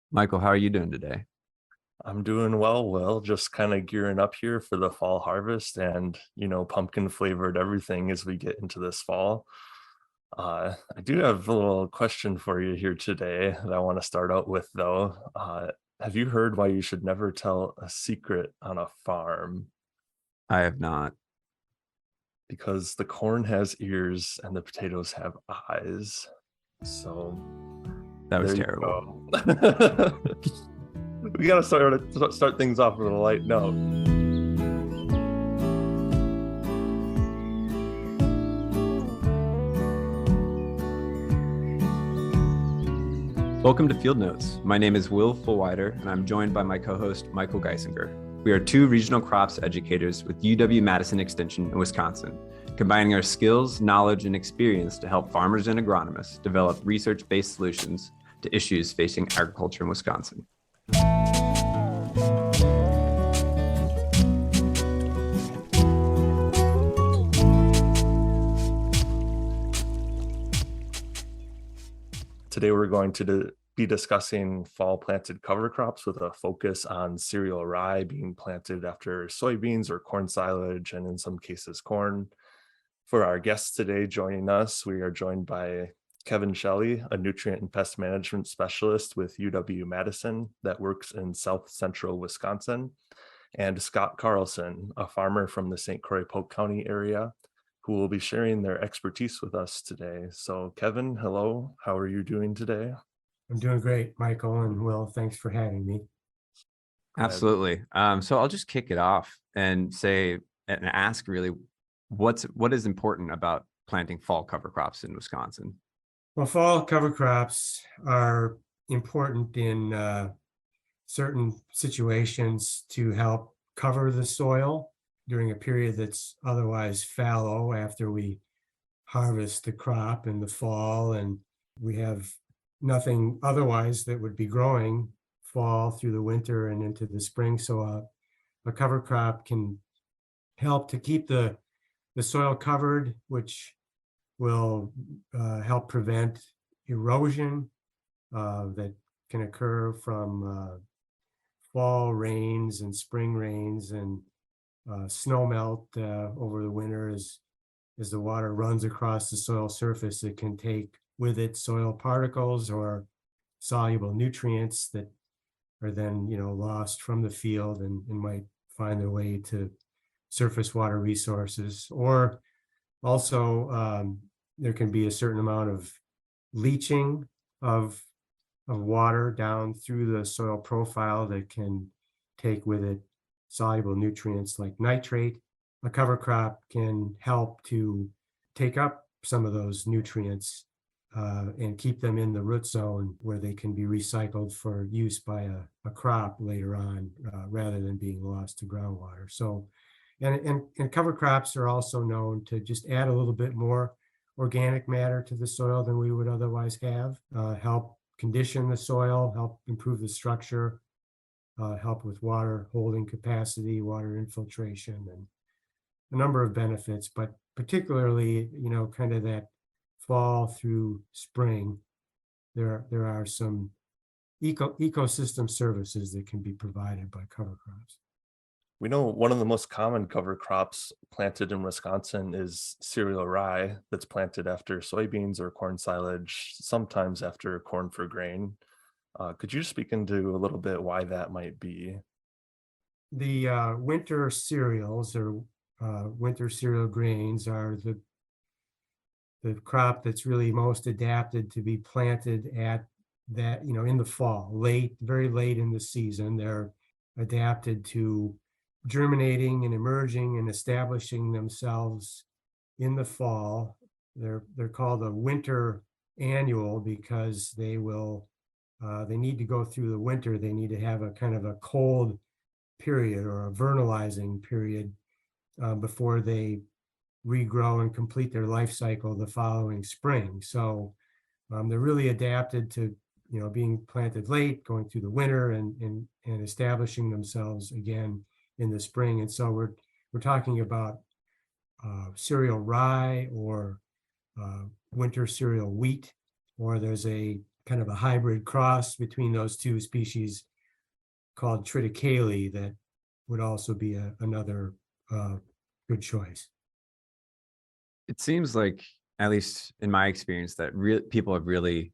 Michael, how are you doing today? I'm doing well, Will. Just kind of gearing up here for the fall harvest and, pumpkin flavored everything as we get into this fall. I do have a little question for you here today that I want to start out with, though. Have you heard why you should never tell a secret on a farm? I have not. Because the corn has ears and the potatoes have eyes. So That was there you terrible. go. We got to start things off with a light note. Welcome to Field Notes. My name is Will Fulwider, and I'm joined by my co-host, Michael Geissinger. We are two regional crops educators with UW-Madison Extension in Wisconsin, combining our skills, knowledge, and experience to help farmers and agronomists develop research-based solutions to issues facing agriculture in Wisconsin. Today, we're going to be discussing fall planted cover crops with a focus on cereal rye being planted after soybeans or corn silage, and in some cases, corn. For our guests today joining us, we are joined by Shelley, a nutrient and pest management specialist with UW-Madison that works in South Central Wisconsin, and Scott Carlson, a farmer from the St. Croix-Polk County area, who will be sharing their expertise with us today. So Kevin, hello, how are you doing today? I'm doing great, Michael and Will. Thanks for having me. Absolutely. So I'll just kick it off and say and ask really what is important about planting fall cover crops in Wisconsin? Well, fall cover crops are important in certain situations to help cover the soil during a period that's otherwise fallow after we harvest the crop in the fall, and we have nothing otherwise that would be growing fall through the winter and into the spring. So a cover crop can help to keep the soil covered, which will help prevent erosion that can occur from fall rains and spring rains and snow melt over the winter. As the water runs across the soil surface, it can take with it soil particles or soluble nutrients that are then lost from the field and might find their way to surface water resources. Or also there can be a certain amount of leaching of water down through the soil profile that can take with it soluble nutrients like nitrate. A cover crop can help to take up some of those nutrients and keep them in the root zone where they can be recycled for use by a crop later on rather than being lost to groundwater. So, and cover crops are also known to just add a little bit more organic matter to the soil than we would otherwise have, help condition the soil, help improve the structure, help with water holding capacity, water infiltration, and a number of benefits, but particularly, kind of that fall through spring, there are some ecosystem services that can be provided by cover crops. We know one of the most common cover crops planted in Wisconsin is cereal rye that's planted after soybeans or corn silage, sometimes after corn for grain. Could you speak into a little bit why that might be? The winter cereals or winter cereal grains are the crop that's really most adapted to be planted at that, in the fall, very late in the season. They're adapted to germinating and emerging and establishing themselves in the fall. They're called a winter annual because they need to go through the winter. They need to have a kind of a cold period or a vernalizing period before they regrow and complete their life cycle the following spring. So they're really adapted to being planted late, going through the winter and establishing themselves again in the spring. And so we're talking about cereal rye or winter cereal wheat, or there's a kind of a hybrid cross between those two species called triticale that would also be another good choice. It seems like, at least in my experience, that people have really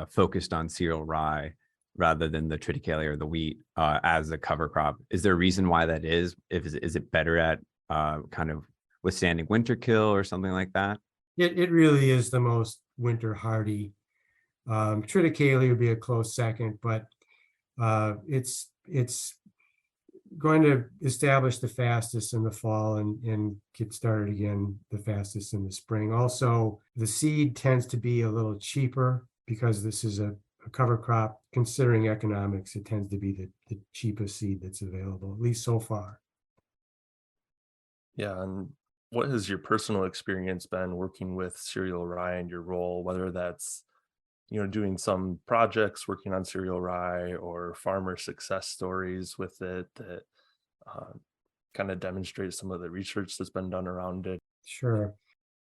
focused on cereal rye rather than the triticale or the wheat as a cover crop. Is there a reason why that is? Is it better at kind of withstanding winter kill or something like that? It really is the most winter hardy. Triticale would be a close second, but it's going to establish the fastest in the fall and get started again the fastest in the spring. Also, the seed tends to be a little cheaper because this is a cover crop. Considering economics, it tends to be the cheapest seed that's available, at least so far. Yeah, and what has your personal experience been working with cereal rye in your role, whether that's doing some projects working on cereal rye or farmer success stories with it that kind of demonstrate some of the research that's been done around it? Sure.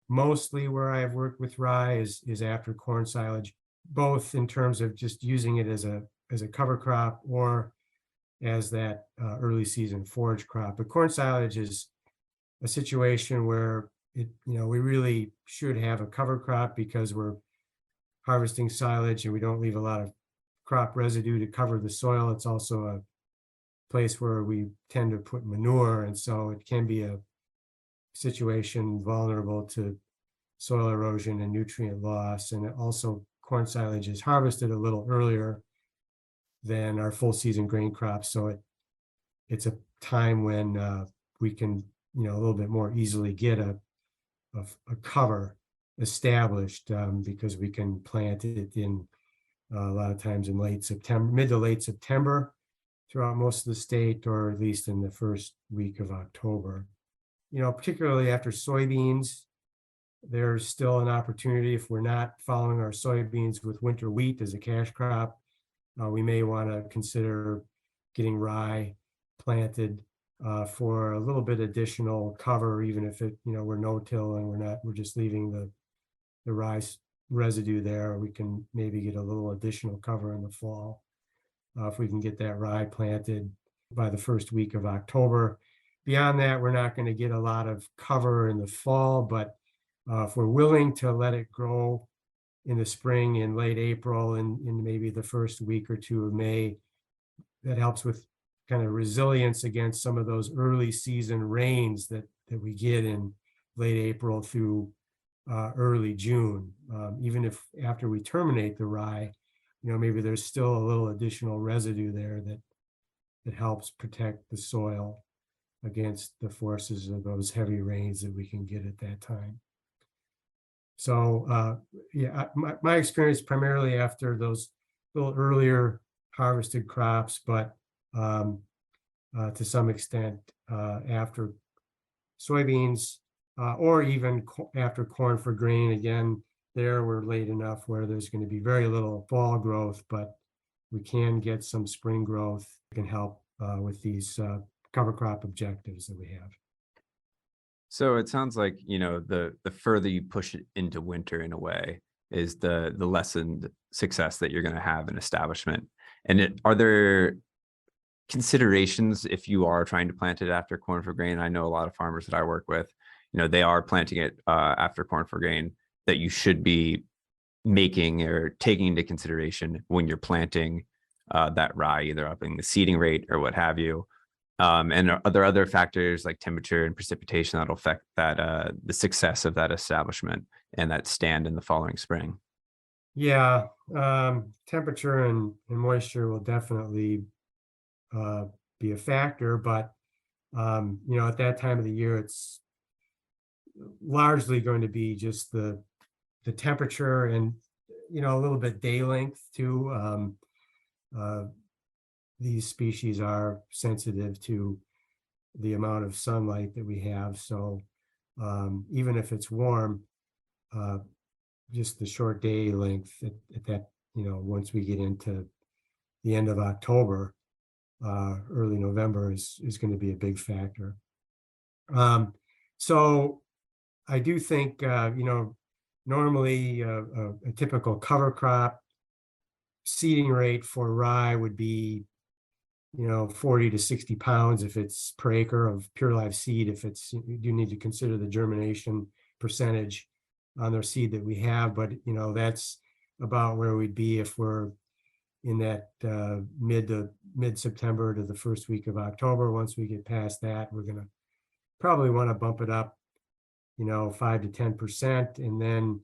Mostly where I've worked with rye is after corn silage, both in terms of just using it as a cover crop or as that early season forage crop. But corn silage is a situation where we really should have a cover crop because we're harvesting silage and we don't leave a lot of crop residue to cover the soil. It's also a place where we tend to put manure, and so it can be a situation vulnerable to soil erosion and nutrient loss. And also corn silage is harvested a little earlier than our full season grain crops, so it's a time when we can a little bit more easily get a cover established because we can plant it in a lot of times in late September, mid to late September throughout most of the state, or at least in the first week of October. Particularly after soybeans, there's still an opportunity. If we're not following our soybeans with winter wheat as a cash crop, we may want to consider getting rye planted for a little bit additional cover, even if we're no-till and we're just leaving the rice residue there. We can maybe get a little additional cover in the fall if we can get that rye planted by the first week of October. Beyond that, we're not going to get a lot of cover in the fall, but if we're willing to let it grow in the spring, in late April, and in maybe the first week or two of May, that helps with kind of resilience against some of those early season rains that we get in late April through early June. Even if after we terminate the rye, maybe there's still a little additional residue there that helps protect the soil against the forces of those heavy rains that we can get at that time. So my experience primarily after those little earlier harvested crops, but to some extent after soybeans or even after corn for grain. Again, there we're late enough where there's going to be very little fall growth, but we can get some spring growth that can help with these cover crop objectives that we have. So it sounds like, the further you push it into winter in a way is the lessened success that you're going to have in establishment. And are there considerations if you are trying to plant it after corn for grain? I know a lot of farmers that I work with, they are planting it after corn for grain, that you should be making or taking into consideration when you're planting that rye, either upping the seeding rate or what have you. And are there other factors like temperature and precipitation that'll affect that the success of that establishment and that stand in the following spring? Yeah, temperature and moisture will definitely be a factor, but at that time of the year, it's largely going to be just the temperature and a little bit day length too. These species are sensitive to the amount of sunlight that we have, so even if it's warm, just the short day length at that, once we get into the end of October, early November is going to be a big factor. So I do think, normally a typical cover crop seeding rate for rye would be, 40 to 60 pounds if it's per acre of pure live seed. If it's, you need to consider the germination percentage on their seed that we have, but that's about where we'd be if we're in that mid-September to the first week of October. Once we get past that, we're going to probably want to bump it up, 5 to 10%. And then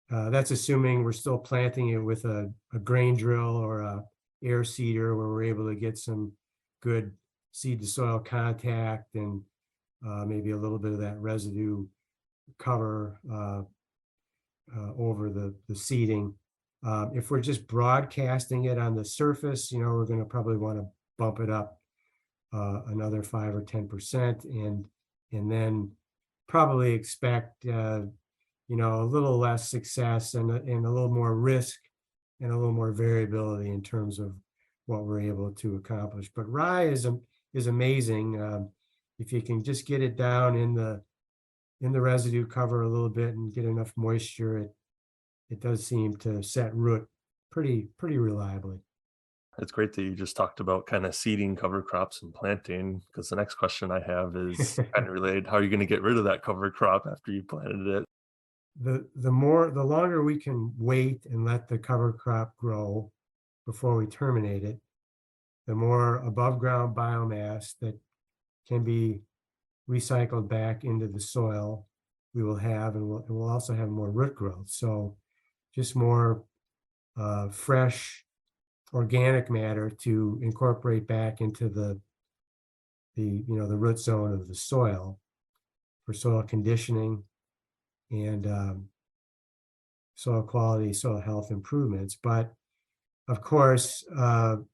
that's assuming we're still planting it with a grain drill or a air seeder where we're able to get some good seed to soil contact and maybe a little bit of that residue cover over the seeding. If we're just broadcasting it on the surface, we're going to probably want to bump it up another 5 or 10%, and then probably expect a little less success and a little more risk and a little more variability in terms of what we're able to accomplish. But rye is amazing. If you can just get it down in the residue cover a little bit and get enough moisture, it does seem to set root pretty reliably. It's great that you just talked about kind of seeding cover crops and planting, because the next question I have is kind of related. How are you going to get rid of that cover crop after you planted it? The longer we can wait and let the cover crop grow before we terminate it, the more above ground biomass that can be recycled back into the soil we will have, and we'll also have more root growth. So just more fresh organic matter to incorporate back into the root zone of the soil for soil conditioning and soil quality, soil health improvements. But of course, the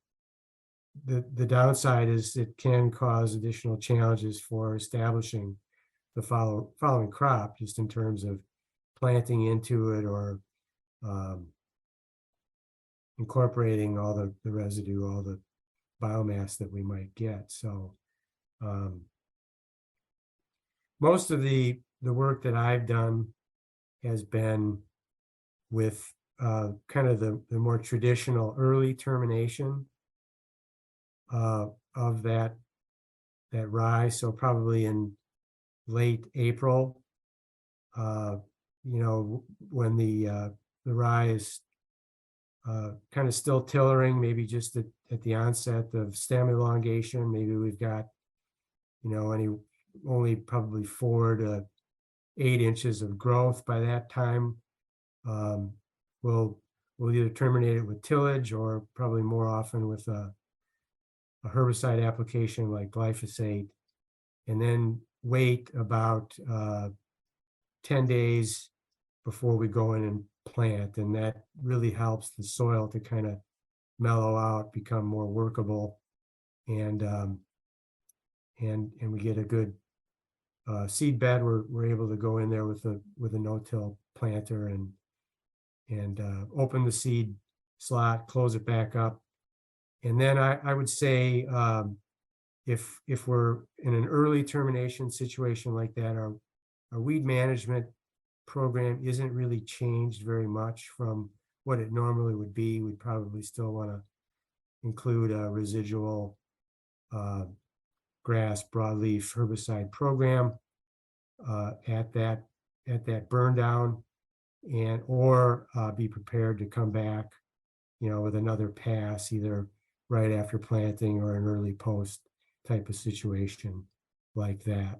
downside is it can cause additional challenges for establishing the following crop, just in terms of planting into it or incorporating all the residue, all the biomass that we might get. So most of the work that I've done has been with kind of the more traditional early termination of that rye. So probably in late April, when the rye is kind of still tillering, maybe just at the onset of stem elongation. Maybe we've got, only probably 4 to 8 inches of growth by that time. We'll either terminate it with tillage or probably more often with a herbicide application like glyphosate, and then wait about 10 days before we go in and plant. And that really helps the soil to kind of mellow out, become more workable, and we get a good seed bed. We're able to go in there with a no-till planter and open the seed slot, close it back up. And then I would say if we're in an early termination situation like that, our weed management program isn't really changed very much from what it normally would be. We'd probably still want to include a residual grass broadleaf herbicide program at that burn down, or be prepared to come back, with another pass, either right after planting or an early post type of situation like that.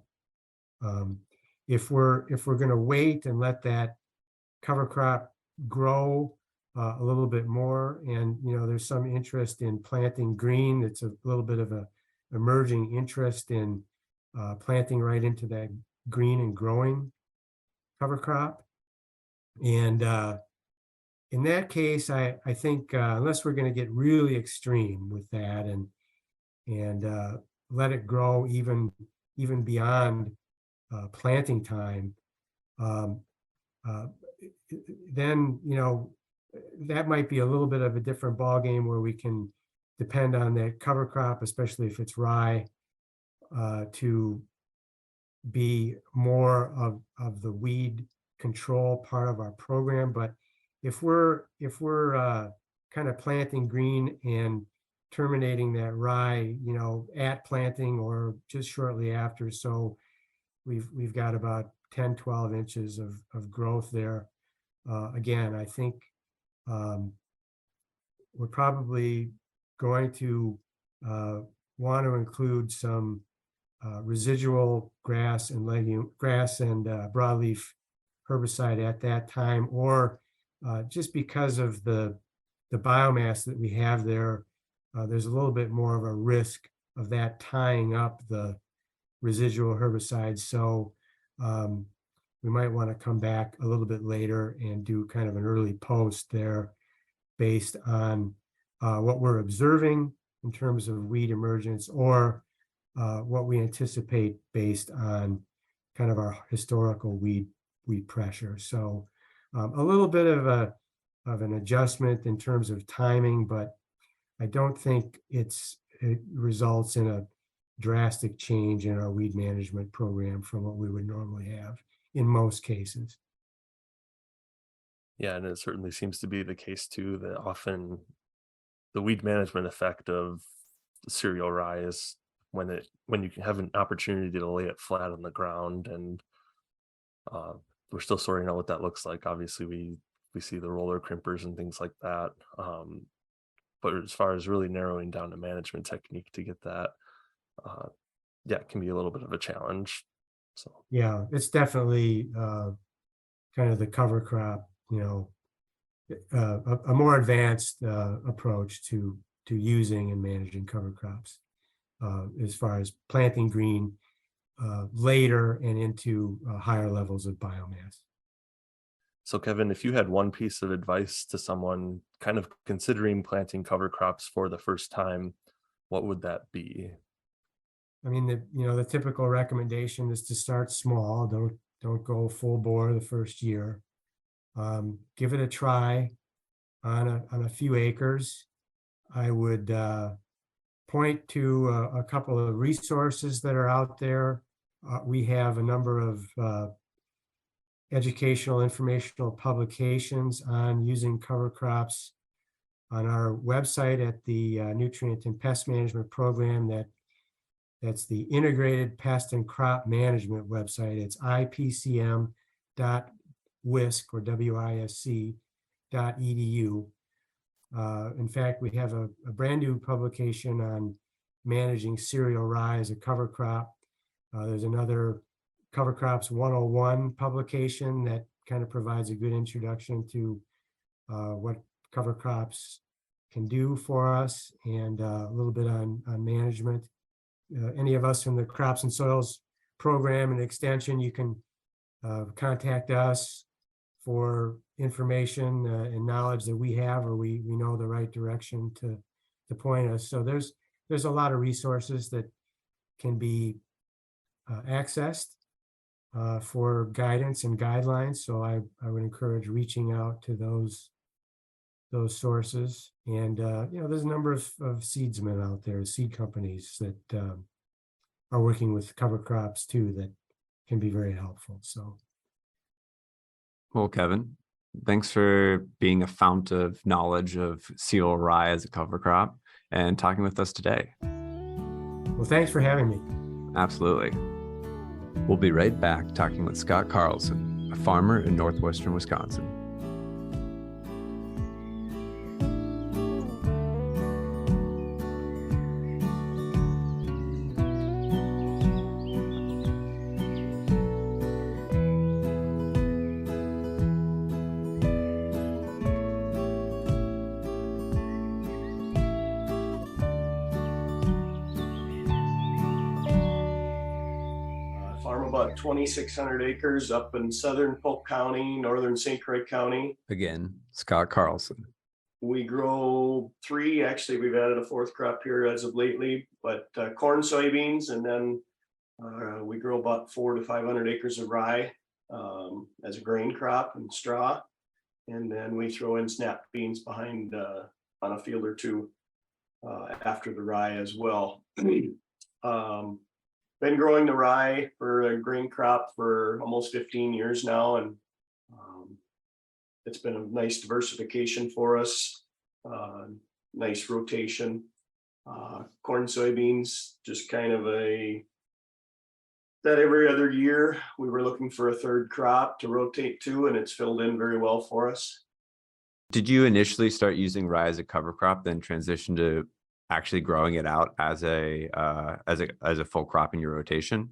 If we're going to wait and let that cover crop grow a little bit more, and there's some interest in planting green, it's a little bit of a emerging interest in planting right into that green and growing cover crop. And in that case, I think unless we're going to get really extreme with that and let it grow even beyond planting time, then that might be a little bit of a different ballgame, where we can depend on that cover crop, especially if it's rye, to be more of the weed control part of our program. But if we're kind of planting green and terminating that rye, at planting or just shortly after, so we've got about 10, 12 inches of growth there. Again, I think we're probably going to want to include some residual grass and broadleaf herbicide at that time, or just because of the biomass that we have there, there's a little bit more of a risk of that tying up the residual herbicides. So we might want to come back a little bit later and do kind of an early post there based on what we're observing in terms of weed emergence, or what we anticipate based on kind of our historical weed pressure. So a little bit of an adjustment in terms of timing, but I don't think it results in a drastic change in our weed management program from what we would normally have in most cases. Yeah, and it certainly seems to be the case too, that often the weed management effect of cereal rye is when you can have an opportunity to lay it flat on the ground, and we're still sorting out what that looks like. Obviously, we see the roller crimpers and things like that, but as far as really narrowing down a management technique to get that, it can be a little bit of a challenge. So yeah, it's definitely kind of the cover crop, a more advanced approach to using and managing cover crops as far as planting green later and into higher levels of biomass. So Kevin, if you had one piece of advice to someone kind of considering planting cover crops for the first time, what would that be? I mean, the typical recommendation is to start small. Don't go full bore the first year. Give it a try on a few acres. I would point to a couple of resources that are out there. We have a number of educational, informational publications on using cover crops on our website at the Nutrient and Pest Management Program. That's the Integrated Pest and Crop Management website. It's ipcm.wisc or wisc.edu. In fact, we have a brand new publication on managing cereal rye as a cover crop. There's another Cover Crops 101 publication that kind of provides a good introduction to what cover crops can do for us, and a little bit on management. Any of us from the Crops and Soils program and extension, you can contact us for information and knowledge that we have, or we know the right direction to point us. So there's a lot of resources that can be accessed for guidance and guidelines. So I would encourage reaching out to those sources. And there's a number of seedsmen out there, seed companies that are working with cover crops too, that can be very helpful. So, well, Kevin, thanks for being a fount of knowledge of cereal rye as a cover crop and talking with us today. Well, thanks for having me. Absolutely. We'll be right back talking with Scott Carlson, a farmer in northwestern Wisconsin. About 2,600 acres up in southern Polk County, northern St. Croix County. Again, Scott Carlson. We grow three, actually we've added a fourth crop here as of lately, but corn, soybeans, and then we grow about 400 to 500 acres of rye as a grain crop and straw. And then we throw in snap beans behind on a field or two after the rye as well. Been growing the rye for a grain crop for almost 15 years now, and it's been a nice diversification for us, nice rotation. Corn, soybeans, just kind of that every other year we were looking for a third crop to rotate to, and it's filled in very well for us. Did you initially start using rye as a cover crop, then transition to actually growing it out as a full crop in your rotation?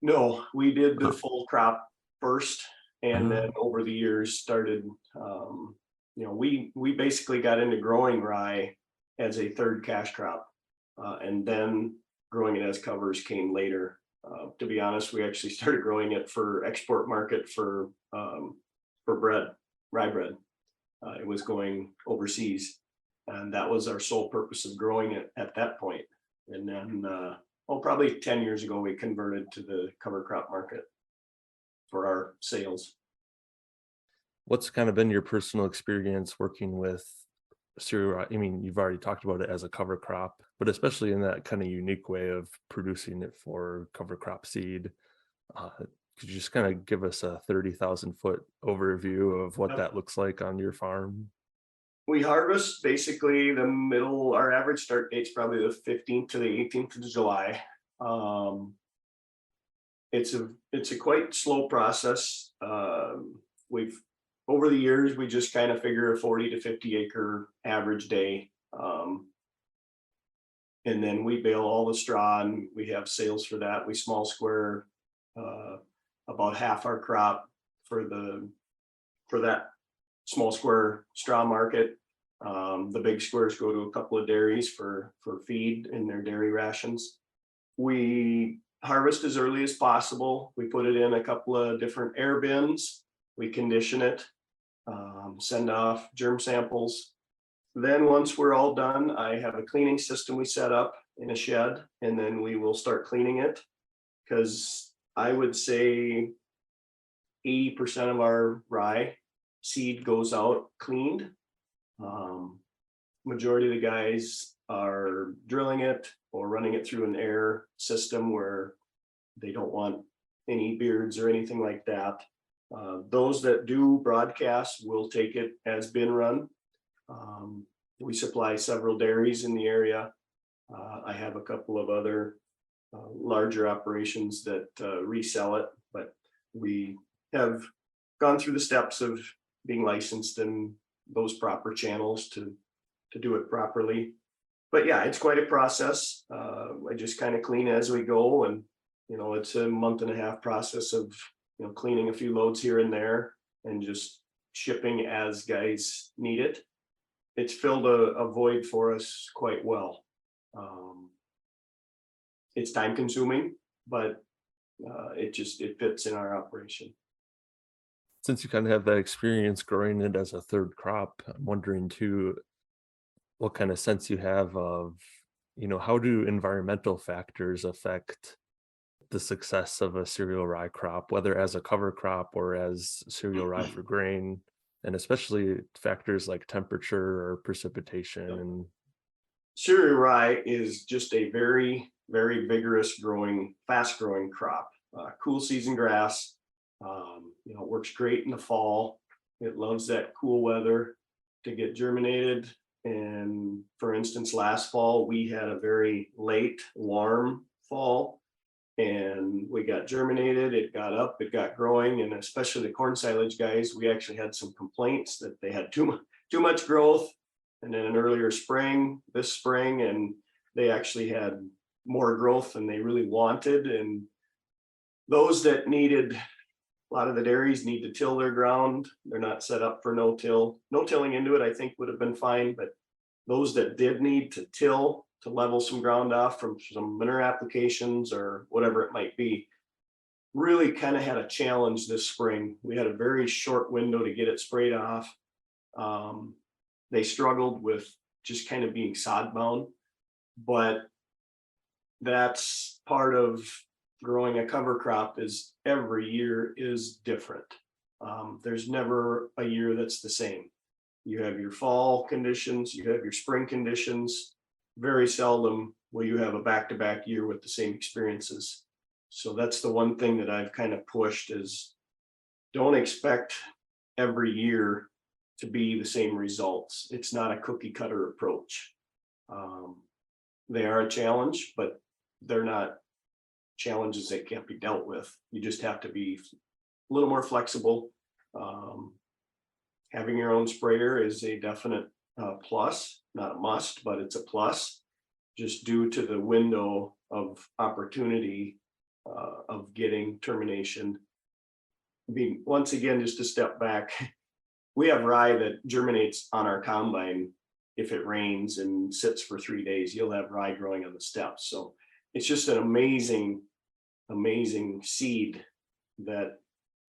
No, we did the full crop first, and then over the years started, we basically got into growing rye as a third cash crop, and then growing it as covers came later. To be honest, we actually started growing it for export market for bread, rye bread. It was going overseas, and that was our sole purpose of growing it at that point. And then, probably 10 years ago, we converted to the cover crop market for our sales. What's kind of been your personal experience working with cereal rye? I mean, you've already talked about it as a cover crop, but especially in that kind of unique way of producing it for cover crop seed. Could you just kind of give us a 30,000-foot overview of what that looks like on your farm? We harvest basically our average start date's probably the 15th to the 18th of July. It's a quite slow process. Over the years, we just kind of figure a 40 to 50 acre average day. And then we bale all the straw, and we have sales for that. We small square about half our crop for that small square straw market. The big squares go to a couple of dairies for feed in their dairy rations. We harvest as early as possible. We put it in a couple of different air bins. We condition it, send off germ samples. Then once we're all done, I have a cleaning system we set up in a shed, and then we will start cleaning it, because I would say 80% of our rye seed goes out cleaned. Majority of the guys are drilling it or running it through an air system where they don't want any beards or anything like that. Those that do broadcast will take it as bin run. We supply several dairies in the area. I have a couple of other larger operations that resell it, but we have gone through the steps of being licensed in those proper channels to do it properly. But yeah, it's quite a process. I just kind of clean as we go, and it's a 1.5-month process of cleaning a few loads here and there and just shipping as guys need it. It's filled a void for us quite well. It's time consuming, but it fits in our operation. Since you kind of have that experience growing it as a third crop, I'm wondering too, what kind of sense you have of, how do environmental factors affect the success of a cereal rye crop, whether as a cover crop or as cereal rye for grain, and especially factors like temperature or precipitation? Cereal rye is just a very, very vigorous growing, fast growing crop. Cool season grass. It works great in the fall. It loves that cool weather to get germinated. And for instance, last fall, we had a very late, warm fall, and we got germinated. It got up, it got growing, and especially the corn silage guys, we actually had some complaints that they had too much growth. And then an earlier spring, this spring, and they actually had more growth than they really wanted. And those that needed, a lot of the dairies need to till their ground. They're not set up for no-till. No-tilling into it, I think, would have been fine, but those that did need to till to level some ground off from some manure applications or whatever it might be, really kind of had a challenge this spring. We had a very short window to get it sprayed off. They struggled with just kind of being sod bound, but that's part of growing a cover crop, is every year is different. There's never a year that's the same. You have your fall conditions, you have your spring conditions. Very seldom will you have a back-to-back year with the same experiences. So that's the one thing that I've kind of pushed is, don't expect every year to be the same results. It's not a cookie cutter approach. They are a challenge, but they're not challenges that can't be dealt with. You just have to be a little more flexible. Having your own sprayer is a definite plus, not a must, but it's a plus, just due to the window of opportunity of getting termination. Once again, just to step back, we have rye that germinates on our combine. If it rains and sits for 3 days, you'll have rye growing on the steps. So it's just an amazing seed that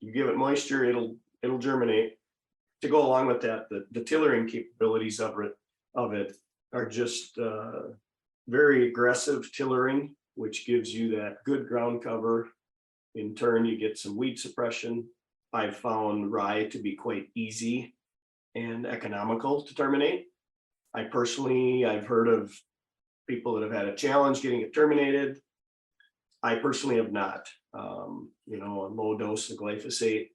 you give it moisture, it'll germinate. To go along with that, the tillering capabilities of it are just very aggressive tillering, which gives you that good ground cover. In turn, you get some weed suppression. I've found rye to be quite easy and economical to terminate. I've heard of people that have had a challenge getting it terminated. I personally have not. A low dose of glyphosate,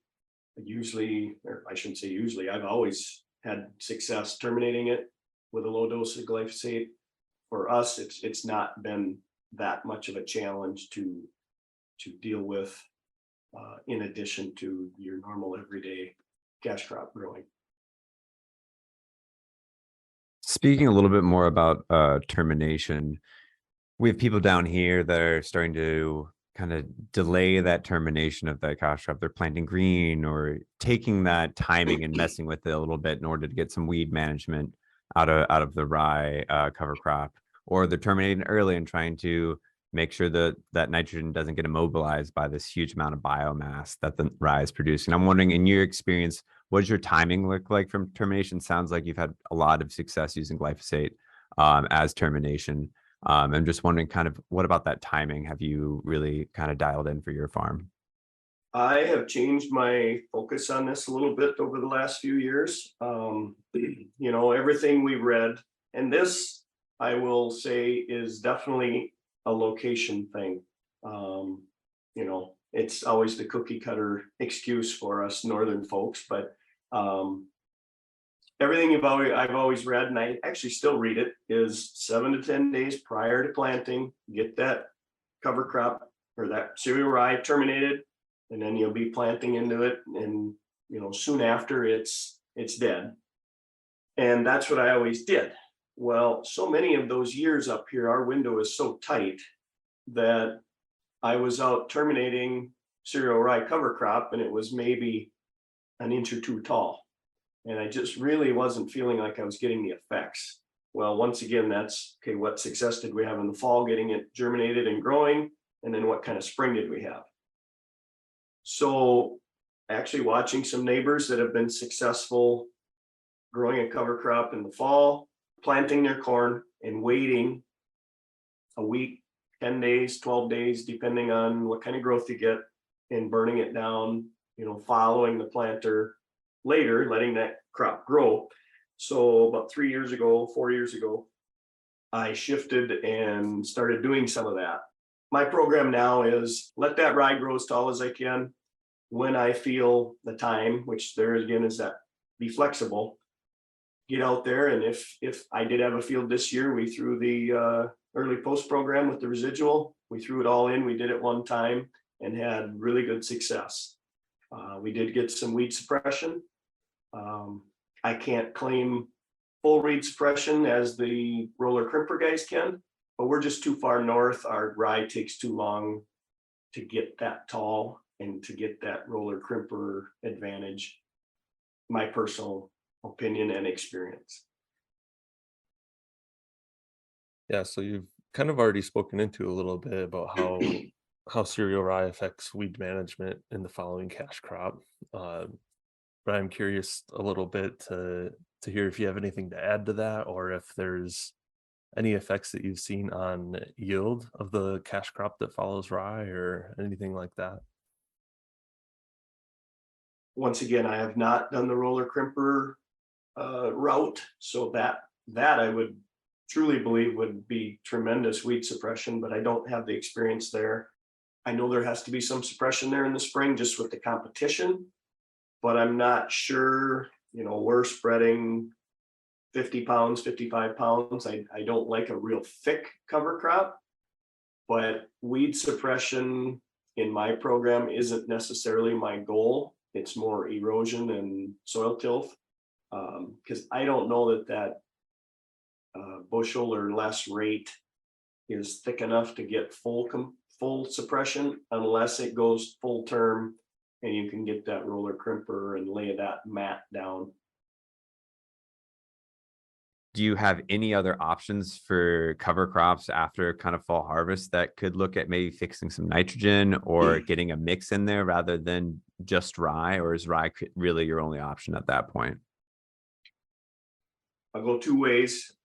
I've always had success terminating it with a low dose of glyphosate. For us, it's not been that much of a challenge to deal with, in addition to your normal everyday cash crop growing. Speaking a little bit more about termination, we have people down here that are starting to kind of delay that termination of that cash crop. They're planting green or taking that timing and messing with it a little bit in order to get some weed management out of the rye cover crop, or they're terminating early and trying to make sure that nitrogen doesn't get immobilized by this huge amount of biomass that the rye is producing. I'm wondering, in your experience, what does your timing look like from termination? Sounds like you've had a lot of success using glyphosate as termination. I'm just wondering, kind of, what about that timing have you really kind of dialed in for your farm? I have changed my focus on this a little bit over the last few years. Everything we read, and this, I will say, is definitely a location thing. It's always the cookie cutter excuse for us northern folks, but everything I've always read, and I actually still read it, is 7 to 10 days prior to planting, get that cover crop or that cereal rye terminated, and then you'll be planting into it, and soon after it's dead. And that's what I always did. Well, so many of those years up here, our window is so tight that I was out terminating cereal rye cover crop, and it was maybe an inch or two tall. And I just really wasn't feeling like I was getting the effects. Well, once again, that's okay. What success did we have in the fall getting it germinated and growing? And then what kind of spring did we have? So actually watching some neighbors that have been successful growing a cover crop in the fall, planting their corn and waiting a week, 10 days, 12 days, depending on what kind of growth you get, and burning it down, following the planter later, letting that crop grow. So about 4 years ago, I shifted and started doing some of that. My program now is let that rye grow as tall as I can. When I feel the time, which there again is that, be flexible, get out there. And if I did have a field this year, we threw the early post program with the residual. We threw it all in. We did it one time and had really good success. We did get some weed suppression. I can't claim full weed suppression as the roller crimper guys can, but we're just too far north. Our rye takes too long to get that tall and to get that roller crimper advantage. My personal opinion and experience. Yeah, so you've kind of already spoken into a little bit about how cereal rye affects weed management in the following cash crop. But I'm curious a little bit to hear if you have anything to add to that, or if there's any effects that you've seen on yield of the cash crop that follows rye, or anything like that. Once again, I have not done the roller crimper route, so that I would truly believe would be tremendous weed suppression, but I don't have the experience there. I know there has to be some suppression there in the spring just with the competition, but I'm not sure, we're spreading 50 pounds, 55 pounds. I don't like a real thick cover crop, but weed suppression in my program isn't necessarily my goal. It's more erosion and soil tilth, because I don't know that bushel or less rate is thick enough to get full suppression unless it goes full term and you can get that roller crimper and lay that mat down. Do you have any other options for cover crops after kind of fall harvest that could look at maybe fixing some nitrogen or getting a mix in there rather than just rye, or is rye really your only option at that point? I'll go two ways.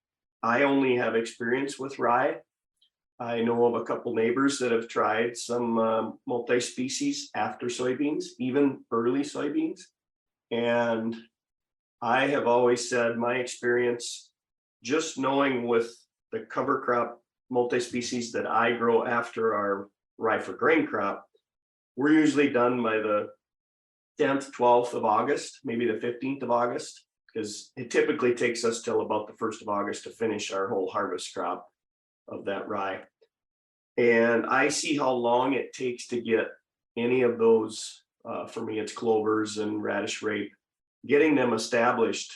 I only have experience with rye. I know of a couple neighbors that have tried some multi-species after soybeans, even early soybeans. And I have always said my experience, just knowing with the cover crop multi-species that I grow after our rye for grain crop, we're usually done by the 10th, 12th of August, maybe the 15th of August, because it typically takes us till about the 1st of August to finish our whole harvest crop of that rye. And I see how long it takes to get any of those, for me, it's clovers and radish rape, getting them established.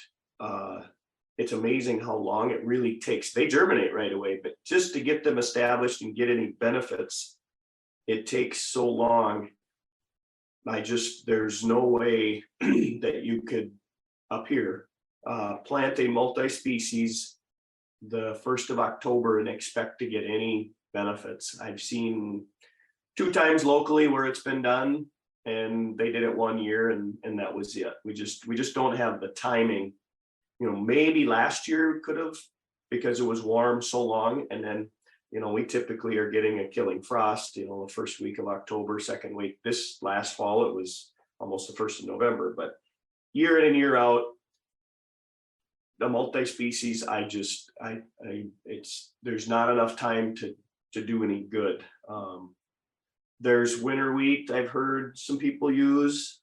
It's amazing how long it really takes. They germinate right away, but just to get them established and get any benefits, it takes so long. There's no way that you could up here plant a multi-species the 1st of October and expect to get any benefits. I've seen 2 times locally where it's been done and they did it 1 year and that was it. We just don't have the timing. Maybe last year could have, because it was warm so long, and then we typically are getting a killing frost, the first week of October, second week. This last fall it was almost the 1st of November, but year in and year out, the multi-species, there's not enough time to do any good. There's winter wheat I've heard some people use.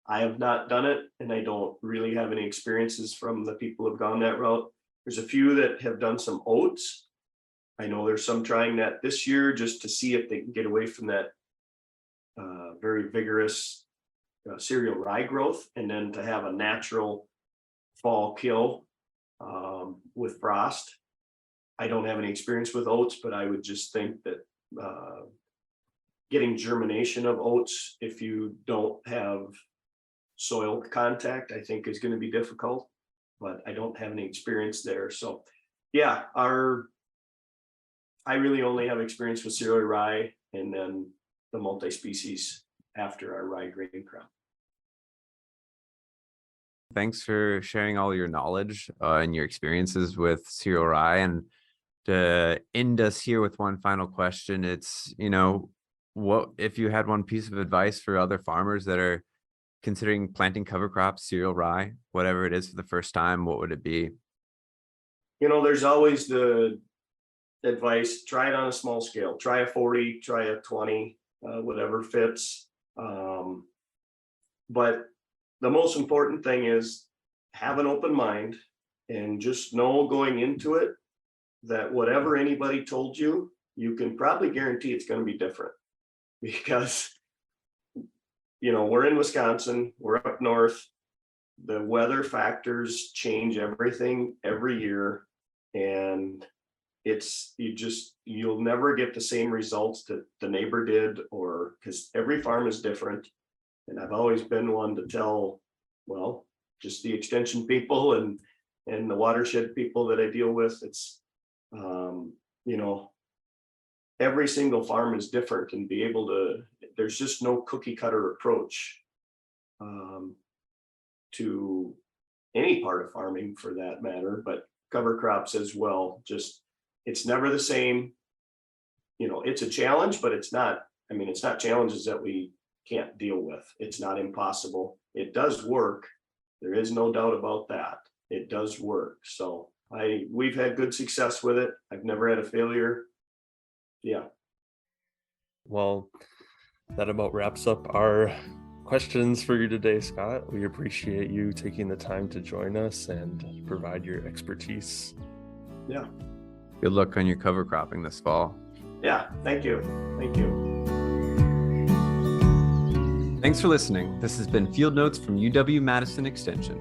I have not done it, and I don't really have any experiences from the people who have gone that route. There's a few that have done some oats. I know there's some trying that this year just to see if they can get away from that very vigorous cereal rye growth, and then to have a natural fall kill with frost. I don't have any experience with oats, but I would just think that getting germination of oats, if you don't have soil contact, I think is going to be difficult, but I don't have any experience there. So yeah, I really only have experience with cereal rye and then the multi-species after our rye grain crop. Thanks for sharing all your knowledge and your experiences with cereal rye. And to end us here with one final question, it's, what if you had one piece of advice for other farmers that are considering planting cover crops, cereal rye, whatever it is for the first time, what would it be? There's always the advice, try it on a small scale, try a 40, try a 20, whatever fits. But the most important thing is have an open mind and just know going into it that whatever anybody told you, you can probably guarantee it's going to be different, because we're in Wisconsin, we're up north, the weather factors change everything every year, and you'll never get the same results that the neighbor did, or because every farm is different. And I've always been one to tell, just the extension people and the watershed people that I deal with, it's every single farm is different, and there's just no cookie cutter approach to any part of farming for that matter, but cover crops as well. It's never the same. It's a challenge, but it's not challenges that we can't deal with. It's not impossible. It does work. There is no doubt about that. It does work. So we've had good success with it. I've never had a failure. Yeah. Well, that about wraps up our questions for you today, Scott. We appreciate you taking the time to join us and provide your expertise. Yeah. Good luck on your cover cropping this fall. Yeah. Thank you. Thank you. Thanks for listening. This has been Field Notes from UW-Madison Extension.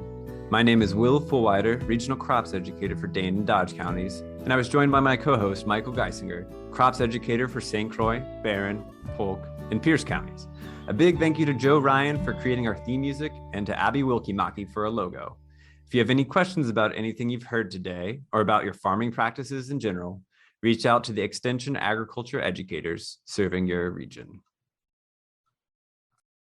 My name is Will Fulwider, Regional Crops Educator for Dane and Dodge counties, and I was joined by my co-host, Michael Geissinger, Crops Educator for St. Croix, Barron, Polk, and Pierce counties. A big thank you to Joe Ryan for creating our theme music and to Abby Wilkie-Maki for our logo. If you have any questions about anything you've heard today or about your farming practices in general, reach out to the Extension agriculture educators serving your region.